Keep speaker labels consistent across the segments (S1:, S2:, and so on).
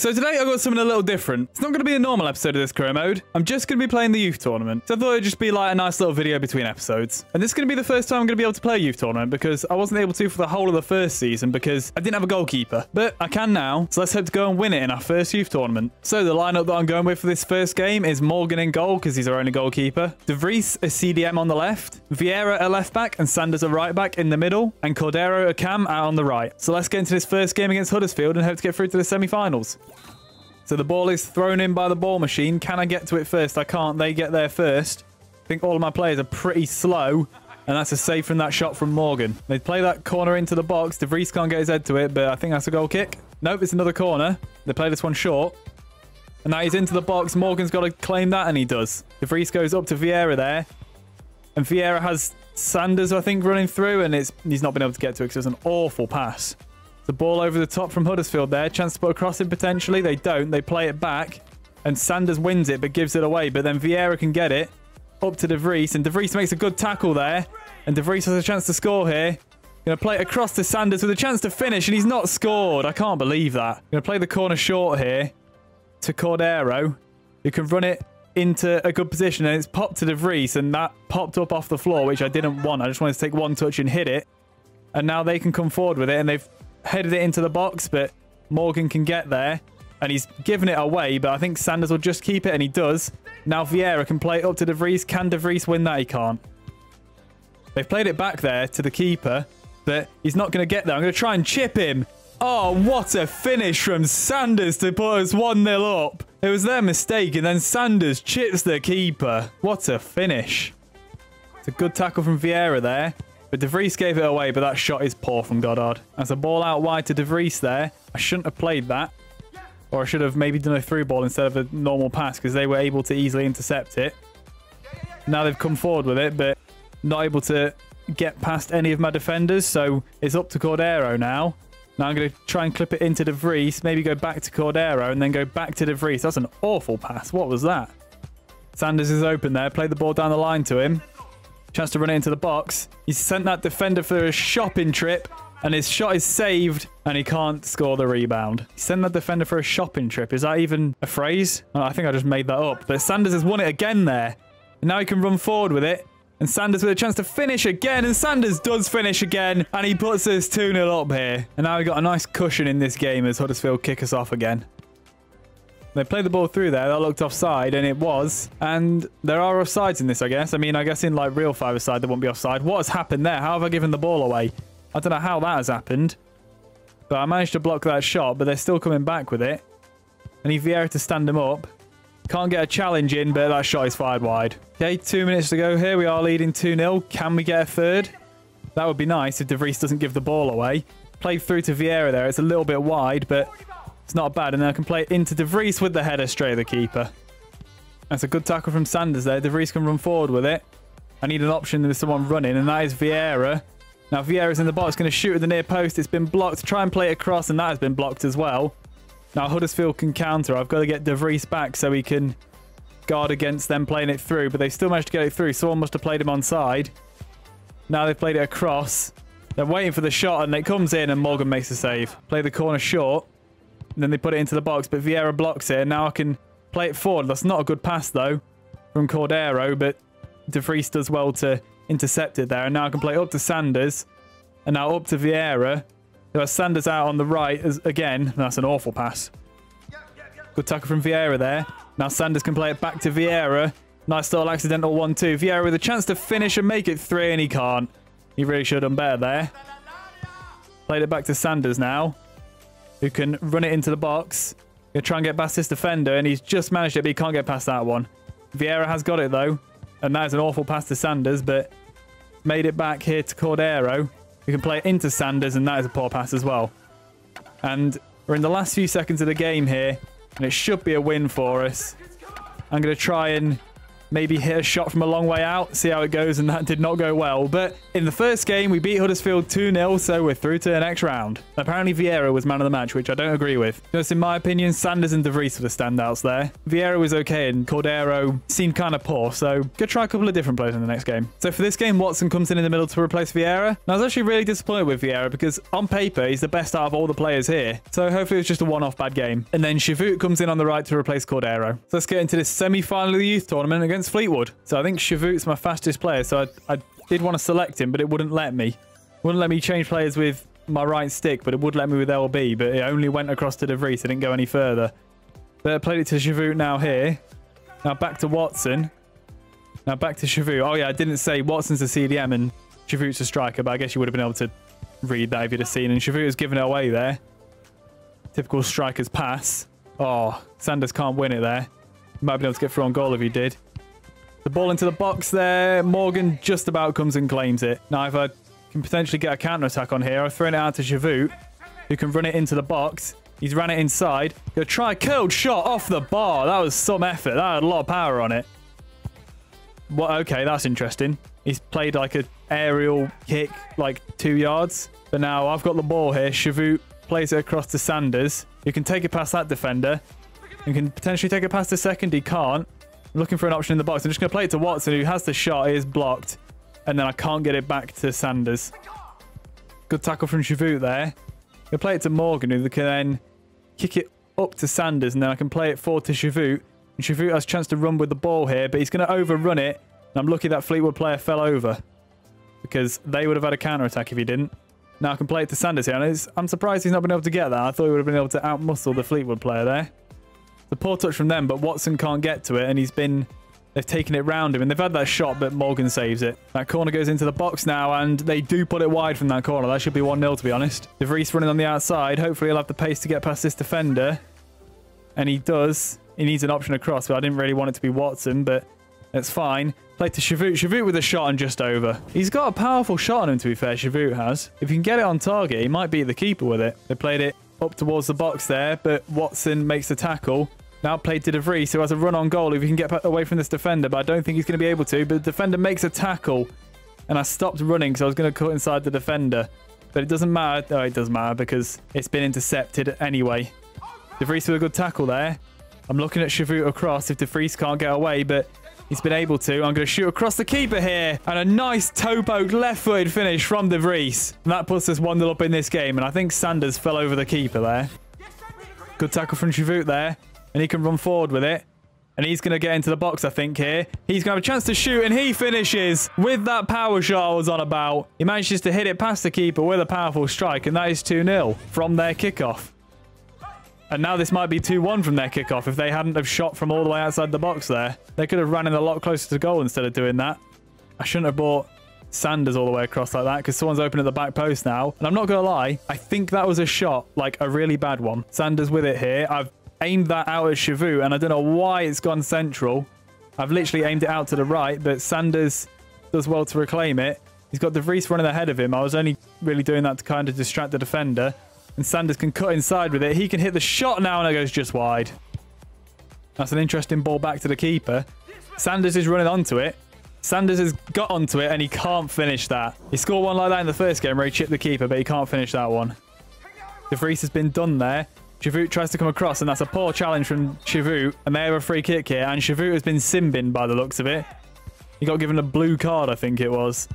S1: So today I got something a little different. It's not going to be a normal episode of this career mode. I'm just going to be playing the youth tournament. So I thought it'd just be like a nice little video between episodes. And this is going to be the first time I'm going to be able to play a youth tournament because I wasn't able to for the whole of the first season because I didn't have a goalkeeper. But I can now. So let's hope to go and win it in our first youth tournament. So the lineup that I'm going with for this first game is Morgan in goal because he's our only goalkeeper. De Vries a CDM on the left. Vieira a left back and Sanders a right back in the middle. And Cordero a cam out on the right. So let's get into this first game against Huddersfield and hope to get through to the semi-finals. So the ball is thrown in by the ball machine. Can I get to it first? I can't. They get there first. I think all of my players are pretty slow. And that's a save from that shot from Morgan. They play that corner into the box. De Vries can't get his head to it, but I think that's a goal kick. Nope, it's another corner. They play this one short. And now he's into the box. Morgan's got to claim that, and he does. De Vries goes up to Vieira there. And Vieira has Sanders, I think, running through, and he's not been able to get to it because it's an awful pass. The ball over the top from Huddersfield there. Chance to put a cross in potentially. They don't. They play it back. And Sanders wins it but gives it away. But then Vieira can get it up to De Vries. And De Vries makes a good tackle there. And De Vries has a chance to score here. Going to play it across to Sanders with a chance to finish. And he's not scored. I can't believe that. Going to play the corner short here to Cordero, who can run it into a good position. And it's popped to De Vries. And that popped up off the floor, which I didn't want. I just wanted to take one touch and hit it. And now they can come forward with it. And they've headed it into the box, but Morgan can get there and he's given it away, but I think Sanders will just keep it, and he does. Now Vieira can play it up to De Vries. Can De Vries win that? He can't. They've played it back there to the keeper, but he's not going to get there. I'm going to try and chip him. Oh, what a finish from Sanders to put us 1-0 up. It was their mistake, and then Sanders chips the keeper. What a finish. It's a good tackle from Vieira there. But De Vries gave it away, but that shot is poor from Goddard. That's a ball out wide to De Vries there. I shouldn't have played that. Or I should have maybe done a through ball instead of a normal pass because they were able to easily intercept it. Now they've come forward with it, but not able to get past any of my defenders. So it's up to Cordero now. Now I'm going to try and clip it into De Vries. Maybe go back to Cordero and then go back to De Vries. That's an awful pass. What was that? Sanders is open there. Play the ball down the line to him. Chance to run it into the box. He's sent that defender for a shopping trip, and his shot is saved, and he can't score the rebound. He sent that defender for a shopping trip. Is that even a phrase? Oh, I think I just made that up. But Sanders has won it again there. And now he can run forward with it. And Sanders with a chance to finish again. And Sanders does finish again. And he puts us 2-0 up here. And now we got a nice cushion in this game as Huddersfield kick us off again. They played the ball through there. That looked offside, and it was. And there are offsides in this, I guess. I mean, I guess in like real five-a-side, there won't be offside. What has happened there? How have I given the ball away? I don't know how that has happened. But I managed to block that shot, but they're still coming back with it. I need Vieira to stand him up. Can't get a challenge in, but that shot is fired wide. Okay, 2 minutes to go here. We are leading 2-0. Can we get a third? That would be nice if De Vries doesn't give the ball away. Played through to Vieira there. It's a little bit wide, but it's not bad. And then I can play it into De Vries with the header straight at the keeper. That's a good tackle from Sanders there. De Vries can run forward with it. I need an option with someone running, and that is Vieira. Now Vieira's in the box, going to shoot at the near post. It's been blocked. Try and play it across, and that has been blocked as well. Now Huddersfield can counter. I've got to get De Vries back so he can guard against them playing it through, but they still managed to get it through. Someone must have played him onside. Now they've played it across. They're waiting for the shot, and it comes in, and Morgan makes a save. Play the corner short. And then they put it into the box, but Vieira blocks it. And now I can play it forward. That's not a good pass, though, from Cordero. But De Vries does well to intercept it there. And now I can play up to Sanders. And now up to Vieira. There are Sanders out on the right again. That's an awful pass. Good tackle from Vieira there. Now Sanders can play it back to Vieira. Nice little accidental 1-2. Vieira with a chance to finish and make it 3, and he can't. He really should have done better there. Played it back to Sanders now, who can run it into the box. He'll try and get past this defender, and he's just managed it, but he can't get past that one. Vieira has got it, though. And that is an awful pass to Sanders, but made it back here to Cordero, who can play it into Sanders, and that is a poor pass as well. And we're in the last few seconds of the game here, and it should be a win for us. I'm going to try and maybe hit a shot from a long way out, see how it goes, and that did not go well. But in the first game, we beat Huddersfield 2-0, so we're through to the next round. Apparently, Vieira was man of the match, which I don't agree with. Just in my opinion, Sanders and De Vries were the standouts there. Vieira was okay, and Cordero seemed kind of poor, so go try a couple of different players in the next game. So for this game, Watson comes in the middle to replace Vieira. And I was actually really disappointed with Vieira because on paper, he's the best out of all the players here. So hopefully it's just a one-off bad game. And then Chavout comes in on the right to replace Cordero. So let's get into this semi-final of the youth tournament against Fleetwood. So I think Chavout's my fastest player, so I did want to select him, but it wouldn't let me. It wouldn't let me change players with my right stick, but it would let me with LB, but it only went across to De Vries. It didn't go any further. But I played it to Chavout now here. Now back to Watson. Now back to Chavout. Oh yeah, I didn't say Watson's a CDM and Chavout's a striker, but I guess you would have been able to read that if you'd have seen. And Chavout has given it away there. Typical striker's pass. Oh, Sanders can't win it there. Might have been able to get through on goal if he did. The ball into the box there. Morgan just about comes and claims it. Now, if I can potentially get a counter-attack on here, I've thrown it out to Chavout, who can run it into the box. He's ran it inside. Gonna try a curled shot off the bar. That was some effort. That had a lot of power on it. What? Okay, that's interesting. He's played like an aerial kick, like 2 yards. But now I've got the ball here. Chavout plays it across to Sanders. You can take it past that defender. You can potentially take it past the second. He can't. I'm looking for an option in the box. I'm just going to play it to Watson, who has the shot. He is blocked. And then I can't get it back to Sanders. Good tackle from Chavout there. I'll play it to Morgan, who can then kick it up to Sanders. And then I can play it forward to Chavout. And Chavout has a chance to run with the ball here, but he's going to overrun it. And I'm lucky that Fleetwood player fell over, because they would have had a counter-attack if he didn't. Now I can play it to Sanders here. And I'm surprised he's not been able to get that. I thought he would have been able to outmuscle the Fleetwood player there. The poor touch from them, but Watson can't get to it, and they've taken it round him, and they've had that shot, but Morgan saves it. That corner goes into the box now, and they do put it wide from that corner. That should be 1-0, to be honest. De Vries running on the outside. Hopefully he'll have the pace to get past this defender. And he does. He needs an option across, but I didn't really want it to be Watson, but that's fine. Play to Chavout. Chavout with a shot and just over. He's got a powerful shot on him, to be fair, Chavout has. If you can get it on target, he might beat the keeper with it. They played it up towards the box there, but Watson makes the tackle. Now played to De Vries, who has a run on goal if he can get away from this defender, but I don't think he's going to be able to. But the defender makes a tackle, and I stopped running, so I was going to cut inside the defender. But it doesn't matter. Oh, it does matter because it's been intercepted anyway. De Vries with a good tackle there. I'm looking at Chavout across if De Vries can't get away, but he's been able to. I'm going to shoot across the keeper here. And a nice toe-poke left-footed finish from De Vries. And that puts us 1-0 up in this game. And I think Sanders fell over the keeper there. Good tackle from Chavout there. And he can run forward with it. And he's going to get into the box, I think, here. He's going to have a chance to shoot, and he finishes with that power shot I was on about. He manages to hit it past the keeper with a powerful strike, and that is 2-0 from their kickoff. And now this might be 2-1 from their kickoff if they hadn't have shot from all the way outside the box there. They could have ran in a lot closer to goal instead of doing that. I shouldn't have brought Sanders all the way across like that because someone's open at the back post now. And I'm not going to lie, I think that was a shot, like a really bad one. Sanders with it here. I've aimed that out at Chavout, and I don't know why it's gone central. I've literally aimed it out to the right, but Sanders does well to reclaim it. He's got De Vries running ahead of him. I was only really doing that to kind of distract the defender. And Sanders can cut inside with it. He can hit the shot now, and it goes just wide. That's an interesting ball back to the keeper. Sanders is running onto it. Sanders has got onto it, and he can't finish that. He scored one like that in the first game where he chipped the keeper, but he can't finish that one. De Vries has been done there. Chavout tries to come across, and that's a poor challenge from Chavout. And they have a free kick here, and Chavout has been sin-binned by the looks of it. He got given a blue card, I think it was.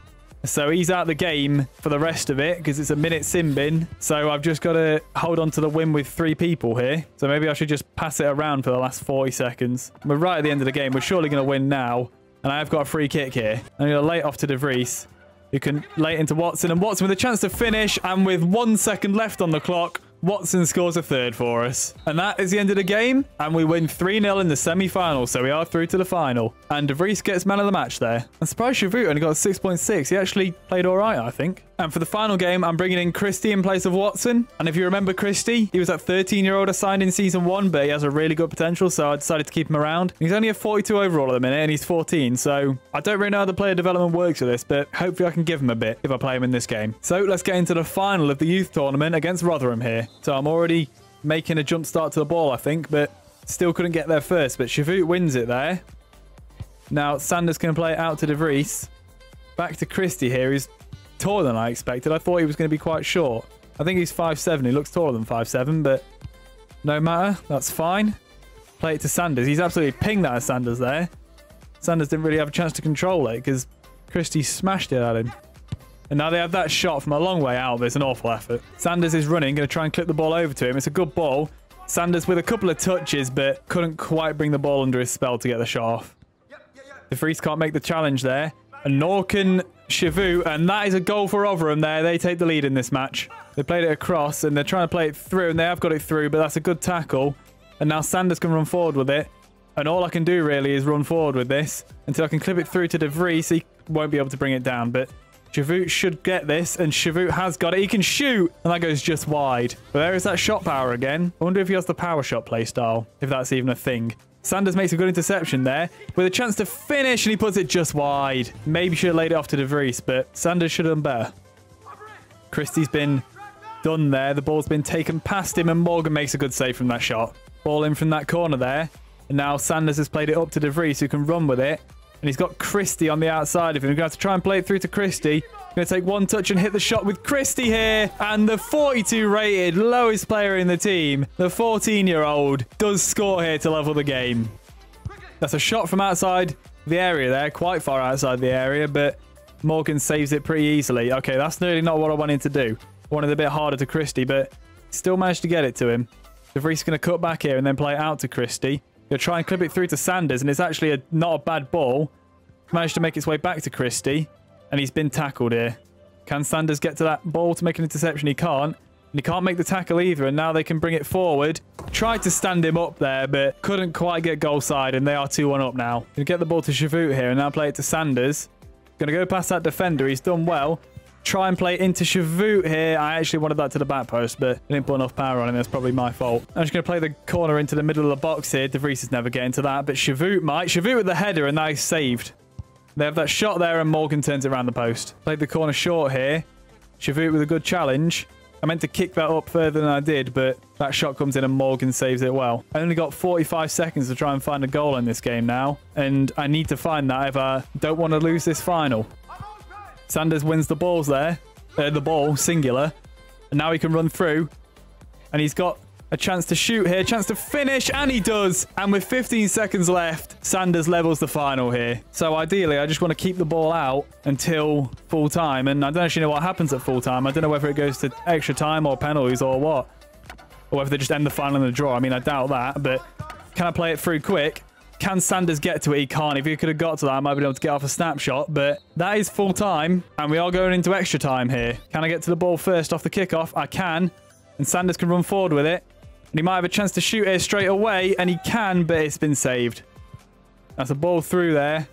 S1: So he's out the game for the rest of it because it's a minute sin bin. So I've just got to hold on to the win with 3 people here. So maybe I should just pass it around for the last 40 seconds. We're right at the end of the game. We're surely going to win now. And I've got a free kick here. I'm going to lay it off to De Vries. You can lay it into Watson. And Watson with a chance to finish. And with 1 second left on the clock, Watson scores a third for us. And that is the end of the game. And we win 3-0 in the semi-final. So we are through to the final. And De Vries gets man of the match there. I'm surprised Chavout only got 6.6. He actually played all right, I think. And for the final game, I'm bringing in Christie in place of Watson. And if you remember Christie, he was that 13-year-old I signed in season 1, but he has a really good potential, so I decided to keep him around. He's only a 42 overall at the minute, and he's 14, so I don't really know how the player development works with this, but hopefully I can give him a bit if I play him in this game. So let's get into the final of the youth tournament against Rotherham here. So I'm already making a jump start to the ball, I think, but still couldn't get there first. But Chavout wins it there. Now, Sanders can play it out to De Vries. Back to Christie here. He's taller than I expected. I thought he was going to be quite short. I think he's 5'7". He looks taller than 5'7", but no matter. That's fine. Play it to Sanders. He's absolutely pinged that at Sanders there. Sanders didn't really have a chance to control it because Christie smashed it at him. And now they have that shot from a long way out, but it's an awful effort. Sanders is running, going to try and clip the ball over to him. It's a good ball. Sanders with a couple of touches, but couldn't quite bring the ball under his spell to get the shot off. De Vries can't make the challenge there. And nor can Shavu, and that is a goal for Rotherham there. They take the lead in this match. They played it across, and they're trying to play it through, and they have got it through, but that's a good tackle. And now Sanders can run forward with it. And all I can do really is run forward with this until I can clip it through to De Vries. He won't be able to bring it down, but Shavu should get this, and Shavu has got it. He can shoot, and that goes just wide. But there is that shot power again. I wonder if he has the power shot play style, if that's even a thing. Sanders makes a good interception there with a chance to finish, and he puts it just wide. Maybe should have laid it off to De Vries, but Sanders should have done better. Christie's been done there. The ball's been taken past him, and Morgan makes a good save from that shot. Ball in from that corner there. And now Sanders has played it up to De Vries, who can run with it. And he's got Christie on the outside of him. We're going to have to try and play it through to Christie. Going to take one touch and hit the shot with Christie here. And the 42 rated lowest player in the team, the 14-year-old, does score here to level the game. That's a shot from outside the area there. Quite far outside the area, but Morgan saves it pretty easily. Okay, that's nearly not what I wanted to do. I wanted a bit harder to Christie, but still managed to get it to him. De Vries is going to cut back here and then play it out to Christie. He'll try and clip it through to Sanders, and it's actually not a bad ball. Managed to make its way back to Christie, and he's been tackled here. Can Sanders get to that ball to make an interception? He can't. And he can't make the tackle either, and now they can bring it forward. Tried to stand him up there, but couldn't quite get goal side, and they are 2-1 up now. Gonna get the ball to Shavu here, and now play it to Sanders. Gonna go past that defender. He's done well. Try and play it into Shavu here. I actually wanted that to the back post, but I didn't put enough power on him. That's probably my fault. I'm just going to play the corner into the middle of the box here. De Vries is never getting to that, but Shavu might. Shavu with the header, and that is saved. They have that shot there, and Morgan turns it around the post. Played the corner short here. Shavu with a good challenge. I meant to kick that up further than I did, but that shot comes in and Morgan saves it well. I only got 45 seconds to try and find a goal in this game now, and I need to find that if I don't want to lose this final. Sanders wins the balls there. The ball, singular. And now he can run through. And he's got a chance to shoot here, chance to finish, and he does. And with 15 seconds left, Sanders levels the final here. So ideally, I just want to keep the ball out until full time. And I don't actually know what happens at full time. I don't know whether it goes to extra time or penalties or what. Or whether they just end the final in a draw. I mean, I doubt that. But can I play it through quick? Can Sanders get to it? He can't. If he could have got to that, I might be able to get off a snapshot. But that is full time. And we are going into extra time here. Can I get to the ball first off the kickoff? I can. And Sanders can run forward with it. And he might have a chance to shoot here straight away. And he can, but it's been saved. That's a ball through there.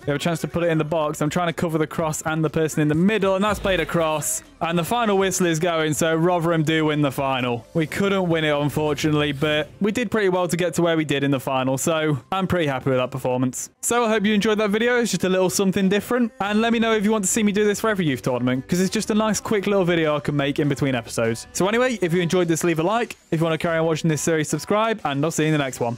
S1: We have a chance to put it in the box. I'm trying to cover the cross and the person in the middle, and that's played across. And the final whistle is going, so Rotherham do win the final. We couldn't win it, unfortunately, but we did pretty well to get to where we did in the final, so I'm pretty happy with that performance. So I hope you enjoyed that video. It's just a little something different. And let me know if you want to see me do this for every youth tournament, because it's just a nice, quick little video I can make in between episodes. So anyway, if you enjoyed this, leave a like. If you want to carry on watching this series, subscribe, and I'll see you in the next one.